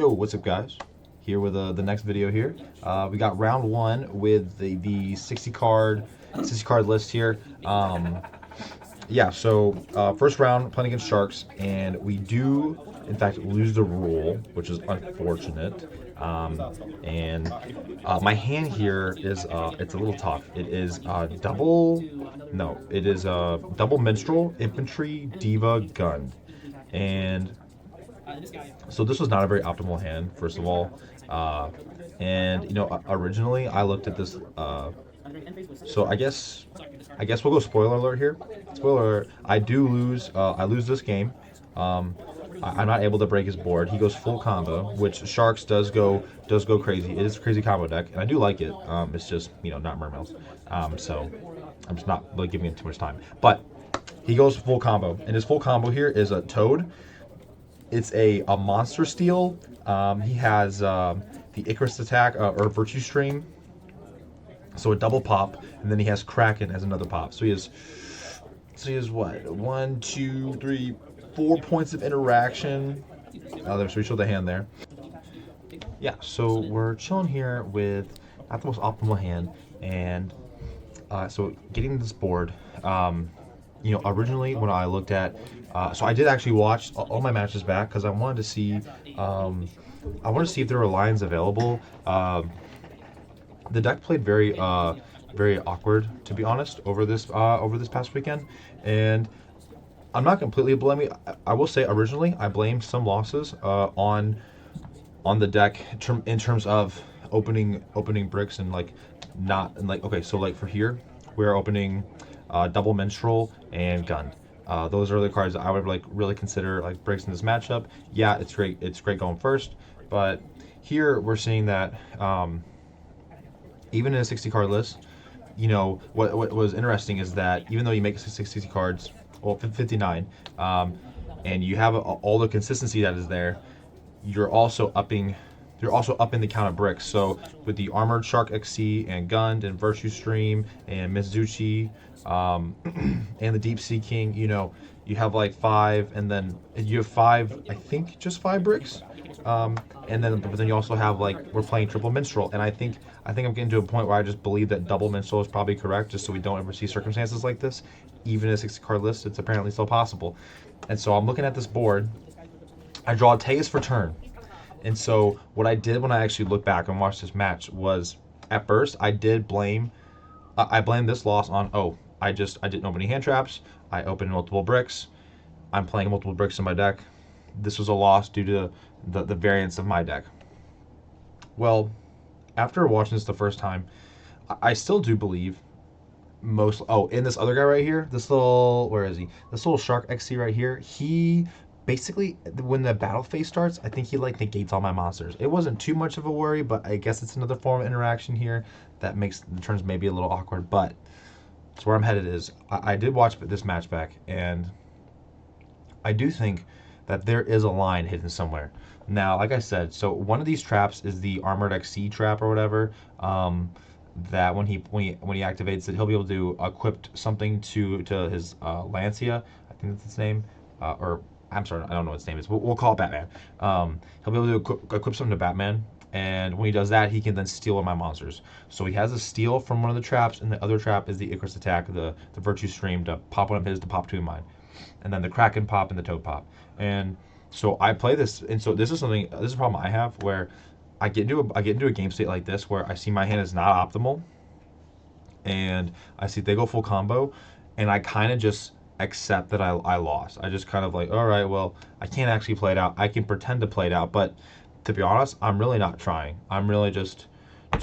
Yo, what's up, guys? Here with the next video here. We got round one with the 60 card list here. Yeah, so first round playing against Sharks, and we do in fact lose the rule, which is unfortunate. And my hand here is it's a little tough. It is double minstrel, infantry, diva, gun, and so this was not a very optimal hand, first of all. And you know, originally I looked at this. So I guess we'll go spoiler alert here. Spoiler alert. I do lose. I lose this game. I'm not able to break his board. He goes full combo, which Sharks does go crazy. It is a crazy combo deck, and I do like it. It's just not Mermails. So I'm just not really giving him too much time. But he goes full combo, and his full combo here is a Toad. It's a monster steal. He has the Icarus attack or Virtue Stream. So a double pop, and then he has Kraken as another pop. So he has what? 1, 2, 3, 4 points of interaction. So we show the hand there. Yeah, so we're chilling here with not the most optimal hand, and so getting this board. Originally when I looked at, so I did actually watch all my matches back because I wanted to see, if there were lines available. The deck played very awkward, to be honest, over this past weekend, and I'm not completely blaming. I will say originally I blamed some losses on the deck in terms of opening bricks and okay, so like for here we're opening double minstrel and gun. Those are the cards that I would really consider breaks in this matchup. Yeah, it's great. It's great going first, but here we're seeing that. Even in a 60 card list, what was interesting is that even though you make 60 cards, well, 59, and you have all the consistency that is there, you're also upping the count of bricks. So with the Armored Shark XC and Gund and Virtue Stream and Mizuchi, and the Deep Sea King, you have 5, and then you have 5, I think just 5 bricks. But then you also have we're playing triple minstrel, and I think I'm getting to a point where I just believe that double minstrel is probably correct, just so we don't ever see circumstances like this. Even in a 60 card list, it's apparently still possible. And so I'm looking at this board. I draw Teus for turn, and so what I did when I actually looked back and watched this match was, at first I blamed this loss on I didn't open any hand traps. I opened multiple bricks. I'm playing multiple bricks in my deck. This was a loss due to the variance of my deck. Well, after watching this the first time, I still do believe in this other guy right here, this little Shark XC right here, he basically, when the battle phase starts, I think he negates all my monsters. It wasn't too much of a worry, but I guess it's another form of interaction here that makes the turns maybe a little awkward, but that's where I'm headed is, I did watch this match back, and I do think that there is a line hidden somewhere. Now, like I said, so one of these traps is the Armored XC trap or whatever. That when he activates it, he'll be able to equip something to his Lancia. I think that's its name. Or I'm sorry, I don't know what its name is. We'll call it Batman. He'll be able to equip something to Batman, and when he does that, he can then steal one of my monsters. So he has a steal from one of the traps, and the other trap is the Icarus attack, the Virtue Stream, to pop one of his to pop 2 of mine, and then the Kraken pop and the Toad pop. And so I play this, and so this is a problem I have where I get into a game state like this where I see my hand is not optimal, and I see they go full combo, and I kind of just accept that I lost. I just kind of all right, well, I can't actually play it out. I can pretend to play it out, but to be honest, I'm really not trying. I'm really just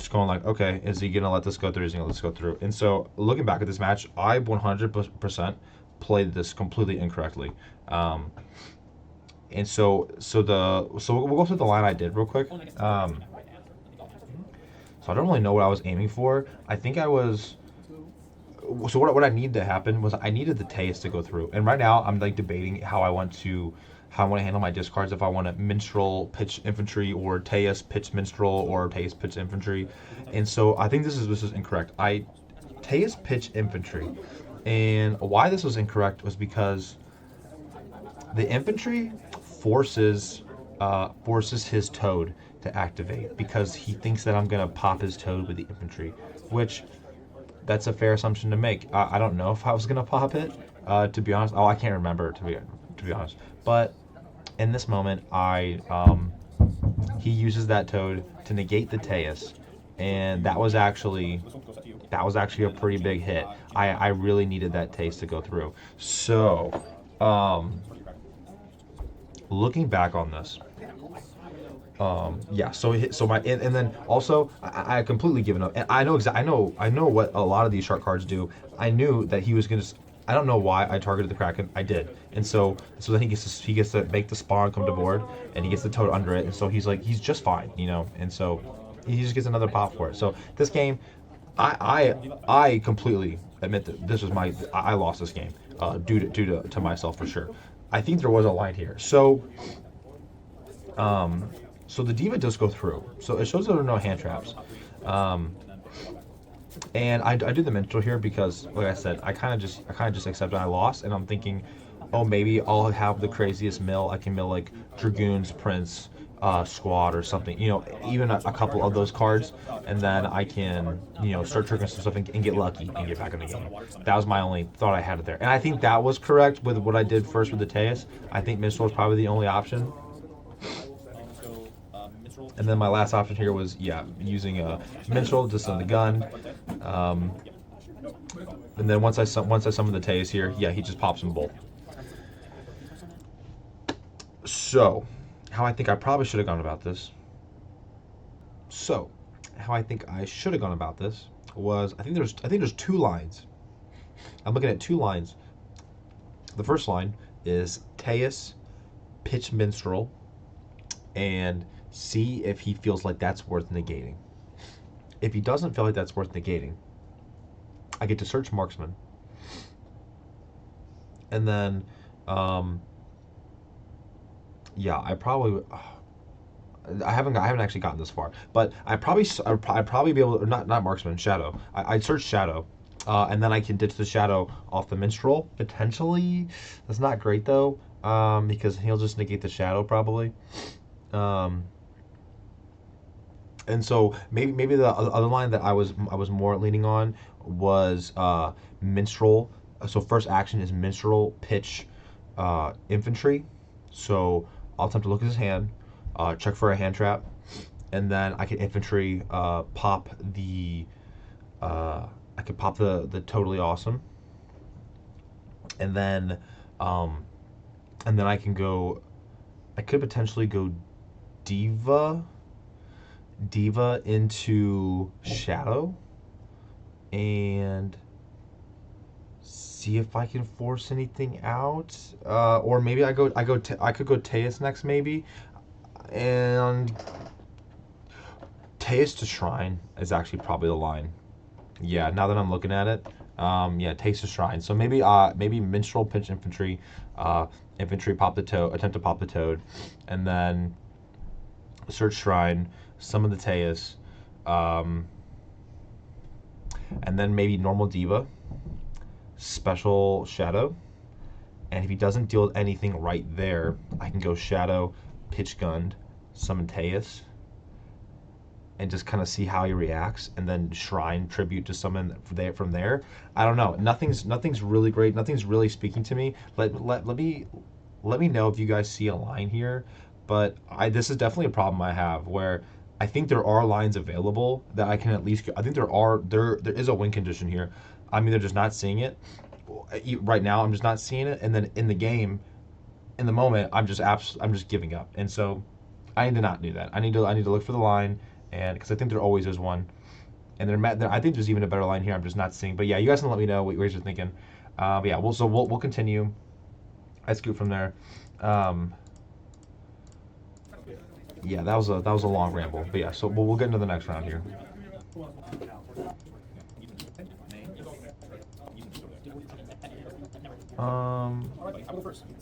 going okay, is he gonna let this go through? Is he gonna let this go through? And so looking back at this match, I 100% played this completely incorrectly. And so we'll go through the line I did real quick. So I don't really know what I was aiming for. I think I was. So what I needed to happen was I needed the Teus to go through. And right now I'm debating how I want to handle my discards. If I want to minstrel pitch infantry, or Teus pitch minstrel, or Teus pitch infantry. And so I think this is incorrect. Teus pitch infantry, and why this was incorrect was because the infantry forces forces his toad to activate because he thinks that I'm gonna pop his toad with the infantry, which that's a fair assumption to make. I don't know if I was gonna pop it, to be honest. Oh, I can't remember to be honest. But in this moment, he uses that toad to negate the Teus, and that was actually a pretty big hit. I really needed that taste to go through. So, um, looking back on this, yeah. So my and then also I completely given up, and I know what a lot of these shark cards do. I knew that he was gonna. I don't know why I targeted the Kraken. I did, and so then he gets to make the spawn come to board, and he gets the toad under it, and so he's just fine, and so he just gets another pop for it. So this game, I completely admit that this was I lost this game due to myself for sure. I think there was a line here. So the diva does go through. So it shows there are no hand traps. And I do the mental here because, like I said, I kind of just accept I lost, and I'm thinking, oh, maybe I'll have the craziest mill. I can mill like Dragoons, Prince, Squad, or something. Even a couple of those cards, and then I can start triggering some stuff and get lucky and get back in the game. That was my only thought I had there, and I think that was correct with what I did first with the Teus. I think Minstrel was probably the only option. And then my last option here was, using a Minstrel to stun the gun. Um, and then once I summon the Teus here, he just pops them both. So, how I think I probably should have gone about this. So, how I think I should have gone about this was I think there's two lines. I'm looking at two lines. The first line is Teus, pitch Minstrel, and see if he feels like that's worth negating. If he doesn't feel like that's worth negating, I get to search Marksman. And then, I probably, I haven't actually gotten this far, but I'd probably be able to, not Marksman, Shadow. I'd search Shadow, and then I can ditch the Shadow off the Minstrel potentially. That's not great though, because he'll just negate the Shadow probably. And so maybe the other line that I was more leaning on was Minstrel. So first action is Minstrel pitch infantry. So I'll attempt to look at his hand, check for a hand trap, and then I can infantry pop the the totally awesome, and then I can go. I could potentially go diva into Shadow and see if I can force anything out, or maybe I could go Teus next maybe, and Teus to Shrine is actually probably the line. Yeah, now that I'm looking at it, Teus to Shrine. So maybe Minstrel pitch infantry, infantry pop the toad, attempt to pop the toad, and then search Shrine, summon the Teus, and then maybe normal diva, special Shadow, and if he doesn't deal anything right there, I can go Shadow, pitch gunned, summon Teus, and just kind of see how he reacts, and then Shrine tribute to summon from there. I don't know. Nothing's really great. Nothing's really speaking to me. Let me know if you guys see a line here. But this is definitely a problem I have where I think there are lines available that I can at least. I think there is a win condition here. I'm either just not seeing it right now. I'm just not seeing it, and then in the game, in the moment, I'm just giving up. And so I need to not do that. I need to look for the line, and because I think there always is one, and I think there's even a better line here. I'm just not seeing. But yeah, you guys can let me know what you guys are thinking. We'll continue. I scoot from there. That was a long ramble, but yeah. So we'll get into the next round here.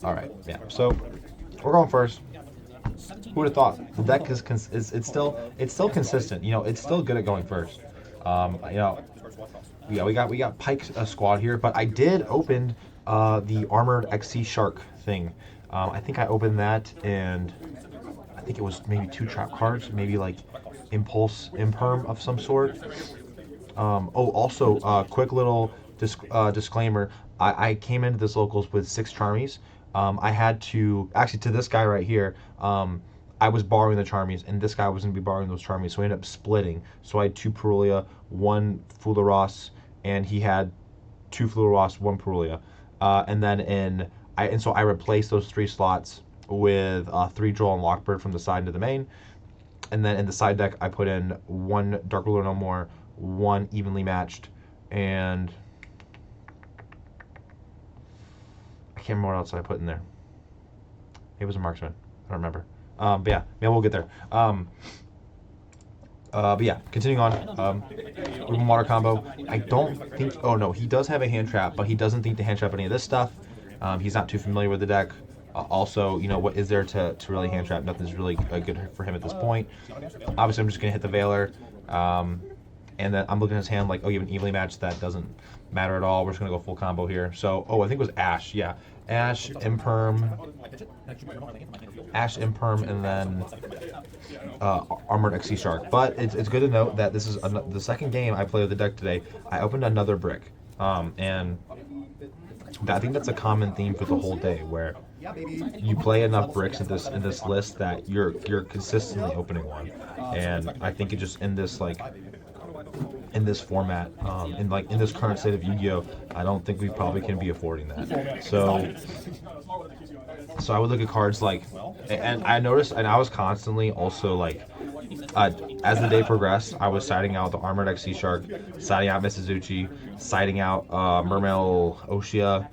All right, yeah. So we're going first. Who would have thought? The deck it's still consistent. It's still good at going first. We got Pike squad here, but I did open the armored XC Shark thing. I think I opened that, and think it was maybe 2 trap cards, maybe like Impulse, Imperm of some sort. Also, quick little disclaimer. I came into this locals with 6 Charmies. I had to, actually, to this guy right here, I was borrowing the Charmies, and this guy was going to be borrowing those Charmies, so we ended up splitting. So I had 2 Perulia, 1 Fularos, and he had 2 Fularos, 1 Perulia. And so I replaced those 3 slots with 3 Droll and Lockbird from the side into the main. And then in the side deck, I put in 1 Dark Ruler No More, 1 Evenly Matched, and I can't remember what else I put in there. It was a Marksman. I don't remember. But yeah, maybe we'll get there. But yeah, continuing on. Urban Water combo. I don't think. Oh no, he does have a hand trap, but he doesn't think to hand trap any of this stuff. He's not too familiar with the deck. Also, what is there to really hand trap? Nothing's really good for him at this point. Obviously, I'm just going to hit the Veiler. And then I'm looking at his hand like, oh, you have an evenly matched. That doesn't matter at all. We're just going to go full combo here. So, I think it was Ash. Yeah. Ash, Imperm, and then Armored XC Shark. But it's good to note that this is the second game I played with the deck today. I opened another brick. And I think that's a common theme for the whole day, where you play enough bricks in this list that you're consistently opening one. And I think it just in this format, in this current state of Yu-Gi-Oh, I don't think we probably can be affording that. So I would look at cards like, and I noticed, and I was constantly also like, as the day progressed, I was siding out the Armored XC Shark, siding out Misazuchi, siding out Mermail Oshia,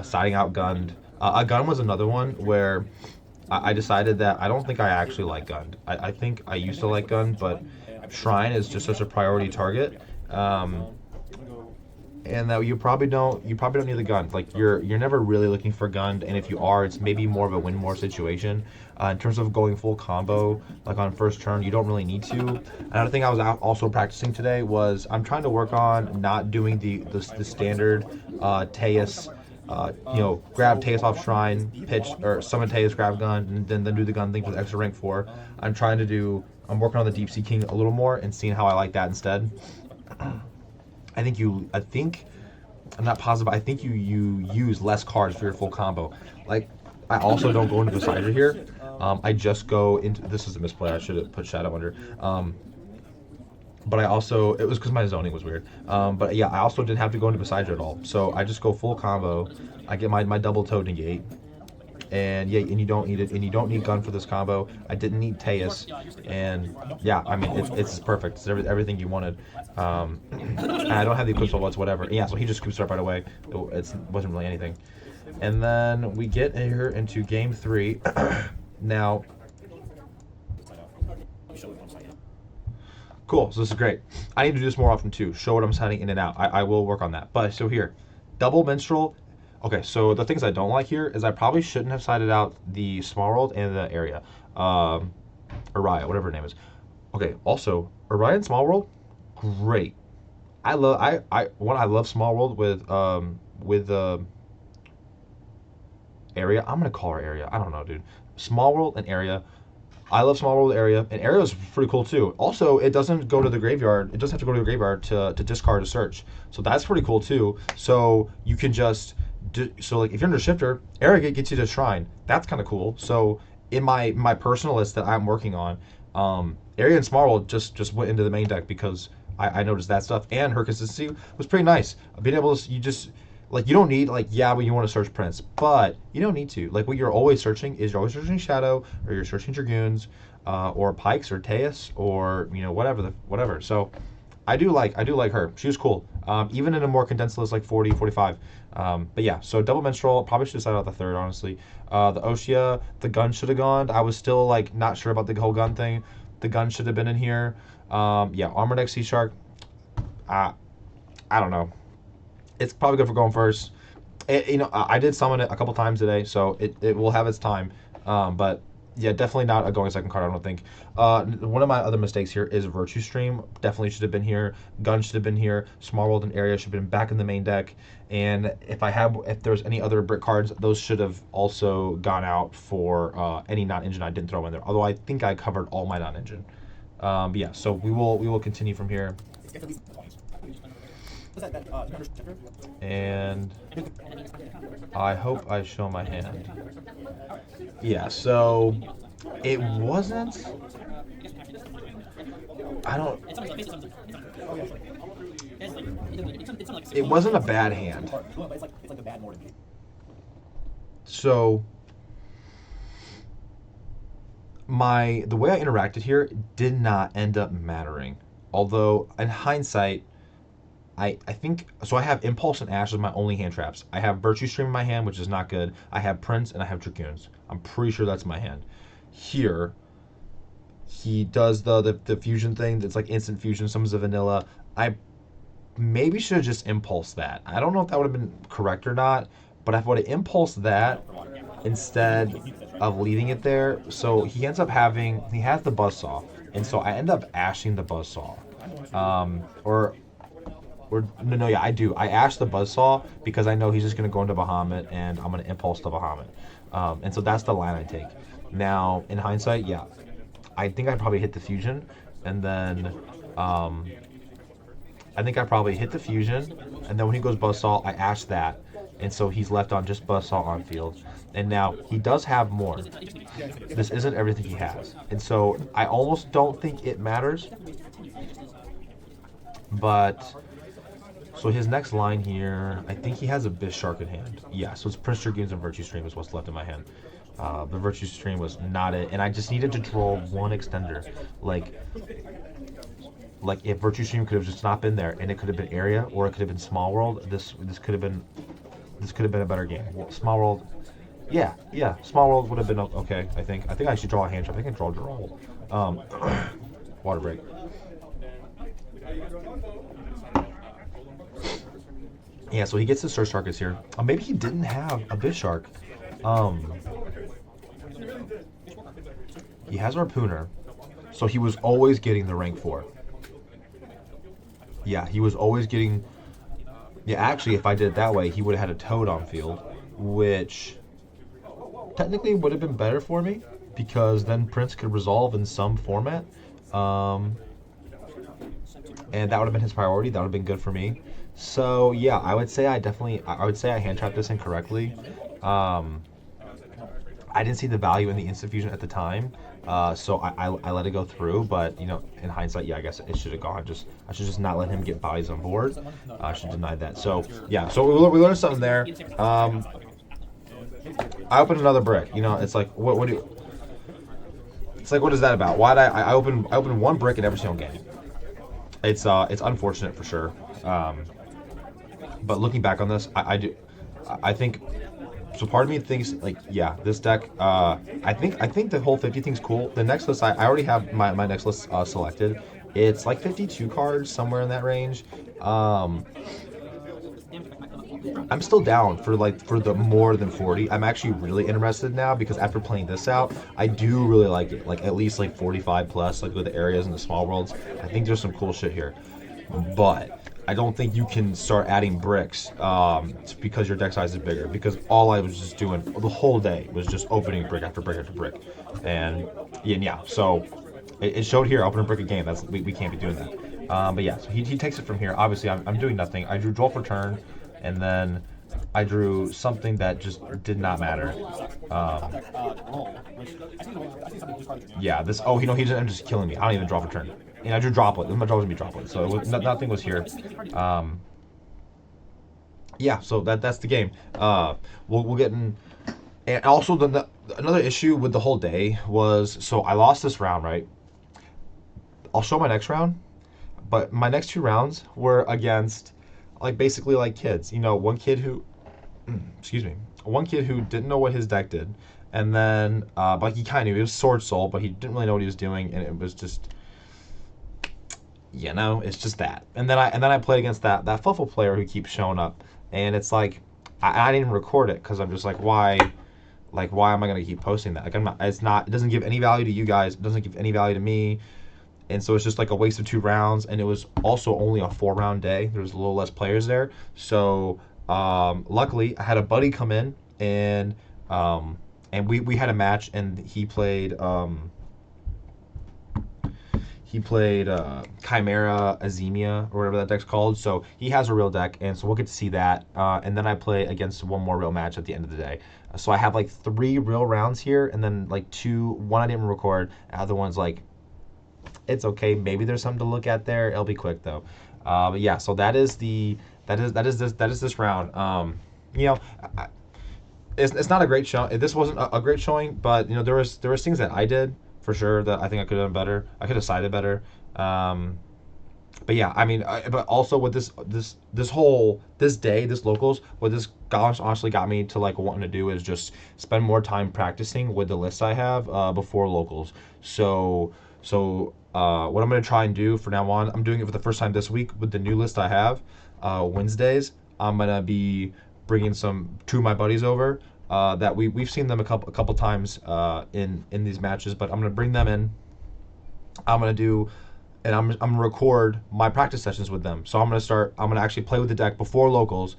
siding out Gund. A Gun was another one where I decided that I don't think I actually like Gund. I think I used to like Gund, but Shrine is just such a priority target, and that you probably don't need the Gun. Like you're never really looking for Gun, and if you are, it's maybe more of a win more situation. In terms of going full combo, like on first turn, you don't really need to. Another thing I was also practicing today was I'm trying to work on not doing the standard Teus. Grab Teus off Shrine, pitch or summon Teus, grab Gun, and then do the Gun thing for the extra rank 4. I'm working on the Deep Sea King a little more and seeing how I like that instead. I'm not positive, but I think you use less cards for your full combo. Like, I also don't go into Beside here. I just go into, this is a misplay, I should have put Shadow under. But it was because my zoning was weird. But yeah, I also didn't have to go into Beside at all. So I just go full combo. I get my double toe negate. And yeah, and you don't need it, and you don't need Gun for this combo. I didn't need Teus, and yeah, I mean it's perfect. It's everything you wanted. And I don't have the Eclipse whatsoever. And yeah, so he just scoops up right away. It wasn't really anything. And then we get here into game 3. Now, cool. So this is great. I need to do this more often too. Show what I'm setting in and out. I will work on that. But so here, double minstrel. Okay, so the things I don't like here is I probably shouldn't have sided out the Small World and the area. Araya, whatever her name is. Okay, also, Araya and Small World, great. I love Small World with the area. I'm gonna call her area. I don't know, dude. Small World and area. I love Small World area, and area is pretty cool too. Also, it doesn't go to the graveyard. It doesn't have to go to the graveyard to discard a search. So that's pretty cool too. So you can just like if you're under shifter, area gets you to Shrine. That's kind of cool. So in my personal list that I'm working on, area and Small World just went into the main deck because I noticed that stuff, and her consistency was pretty nice. Being able to you don't need but you want to search Prince, but you don't need to. Like what you're always searching is you're always searching Shadow, or you're searching Dragoons, or Pikes or Teus, or whatever. So I do like her. She was cool. Even in a more condensed list like 40, 45. But yeah, so double minstrel, probably should have decided out the third, honestly. The Oshia, the Gun should have gone. I was still like not sure about the whole Gun thing. The Gun should have been in here. Yeah, Armored XC Shark. I don't know. It's probably good for going first. I did summon it a couple times today, so it will have its time. But Yeah, definitely not a going second card, I don't think. One of my other mistakes here is Virtue Stream. Definitely should have been here. Gun should have been here. Small World and Area should have been back in the main deck. And if there's any other brick cards, those should have also gone out for any non-engine I didn't throw in there. Although I think I covered all my non-engine. But yeah, so we will continue from here. And I hope I show my hand. Yeah, so it wasn't. I don't. It wasn't a bad hand. So the way I interacted here did not end up mattering. Although in hindsight, I think so. I have Impulse and Ash as my only hand traps. I have Virtue Stream in my hand, which is not good. I have Prince and I have Dragoons. I'm pretty sure that's my hand. Here, he does the fusion thing that's like instant fusion, summons a vanilla. I maybe should have just impulsed that. I don't know if that would have been correct or not, but I would have impulsed that instead of leaving it there. So he ends up he has the Buzzsaw, and so I end up ashing the Buzzsaw. No, yeah, I do. I ash the Buzzsaw because I know he's just going to go into Bahamut, and I'm going to impulse the Bahamut. And so that's the line I take. Now, in hindsight, yeah, I think I probably hit the fusion, and then I think I probably hit the fusion, and then when he goes Buzzsaw, I ash that, and so he's left on just Buzzsaw on field. And now he does have more. This isn't everything he has, and so I almost don't think it matters. But so his next line here, I think he has a Bishark in hand. Yeah, so it's Prince Dragoons and Virtue Stream is what's left in my hand. The Virtue Stream was not it, and I just needed to draw one extender. Like if Virtue Stream could have just not been there, and it could have been Area or it could have been Small World. This could have been a better game. Small World, yeah, Small World would have been okay. I think I should draw a hand trap. I think I can draw. Water break. Yeah, so he gets the Surge Targets here. Maybe he didn't have a Bishark. He has Harpooner, so he was always getting the rank 4. Yeah, he was always getting... Yeah, actually, if I did it that way, he would have had a Toad on field, which technically would have been better for me, because then Prince could resolve in some format. And that would have been his priority. That would have been good for me. So yeah, I would say I hand trapped this incorrectly. I didn't see the value in the instant fusion at the time, so I let it go through. But in hindsight, yeah, I guess it should have gone. I should just not let him get bodies on board. I should deny that. So yeah, so we learned something there. I opened another brick. It's like what do you? It's like, what is that about? Why did I open one brick in every single game? It's unfortunate for sure. But looking back on this, I think. So part of me thinks this deck. I think the whole 50 thing's cool. The next list I already have my next list selected. It's like 52 cards, somewhere in that range. I'm still down for the more than 40. I'm actually really interested now because after playing this out, I do really like it. Like at least 45 plus, with the areas and the small worlds. I think there's some cool shit here, but I don't think you can start adding bricks because your deck size is bigger. Because all I was just doing the whole day was just opening brick after brick after brick, and yeah. So it showed here. Open a brick a game. We can't be doing that. But yeah, so he takes it from here. Obviously, I'm doing nothing. I drew draw for turn, and then I drew something that just did not matter. Yeah, this. Oh, he didn't end up just killing me. I don't even draw for turn. And I drew Droplet. My draw was gonna be Droplet, so nothing was here. Yeah, so that's the game. We'll get in. And also another issue with the whole day was, so I lost this round, right? I'll show my next round, but my next 2 rounds were against basically kids. One kid who, one kid who didn't know what his deck did, and then he kind of knew. It was Sword Soul, but he didn't really know what he was doing, and it was just. It's just that. And then I played against that Fuffle player who keeps showing up, and it's like I didn't even record it because I'm just like, why like, why am I gonna keep posting that? Like, I'm not. It's not. It doesn't give any value to you guys. It doesn't give any value to me. And so it's just like a waste of 2 rounds. And it was also only a 4 round day. There was a little less players there. So luckily, I had a buddy come in um, and we had a match, and he played Chimera Azemia or whatever that deck's called. So he has a real deck, and so we'll get to see that. And then I play against one more real match at the end of the day. So I have like 3 real rounds here, and then like one I didn't record. The other one's like, it's okay. Maybe there's something to look at there. It'll be quick though. But yeah, so that is this round. You know, it's not a great show. This wasn't a great showing, but there was things that I did for sure that I think I could have done better. I could have sided better. But yeah, I mean, but also with this day, this locals, what this gosh honestly got me to like wanting to do is just spend more time practicing with the lists I have before locals. So what I'm gonna try and do for now on, I'm doing it for the first time this week with the new list I have. Wednesdays, I'm gonna be bringing two of my buddies over. That we've seen them a couple times in these matches, but I'm gonna bring them in. I'm gonna do and I'm gonna record my practice sessions with them. So I'm gonna actually play with the deck before locals,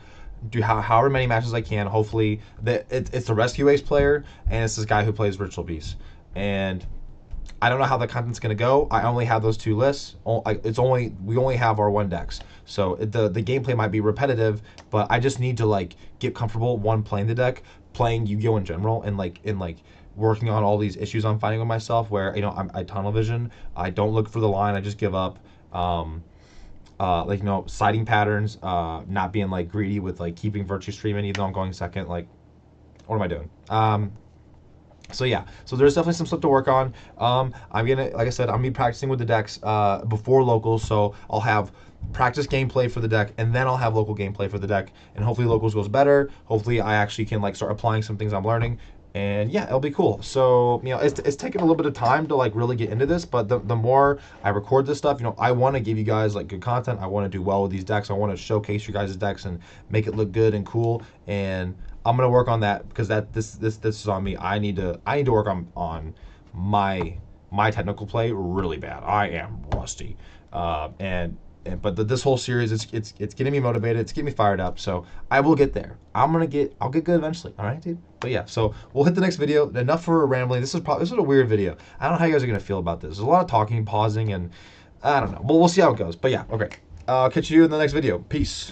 do however many matches I can. Hopefully, it's the Rescue Ace player, and it's this guy who plays Virtual Beast. And I don't know how the content's gonna go. I only have those 2 lists. We only have our 1 decks, so the gameplay might be repetitive. But I just need to like get comfortable playing the deck, playing Yu-Gi-Oh in general, and working on all these issues I'm finding with myself, where I tunnel vision. I don't look for the line. I just give up. Siding patterns. Not being like greedy with like keeping Virtue Streaming even though I'm going second. Like, what am I doing? So yeah, so there's definitely some stuff to work on. I'm gonna, like I said, I'm gonna be practicing with the decks before locals, so I'll have practice gameplay for the deck, and then I'll have local gameplay for the deck, and hopefully locals goes better. Hopefully I actually can like start applying some things I'm learning, and yeah, it'll be cool. So it's taking a little bit of time to like really get into this, but the more I record this stuff, I want to give you guys like good content. I want to do well with these decks. I want to showcase you guys' decks and make it look good and cool, and I'm gonna work on that because this is on me. I need to work on my technical play really bad. I am rusty, but this whole series it's getting me motivated. It's getting me fired up. So I will get there. I'll get good eventually. All right, dude. But yeah, so we'll hit the next video. Enough for rambling. This is a weird video. I don't know how you guys are gonna feel about this. There's a lot of talking, pausing, and I don't know. We'll see how it goes. But yeah, okay. I'll catch you in the next video. Peace.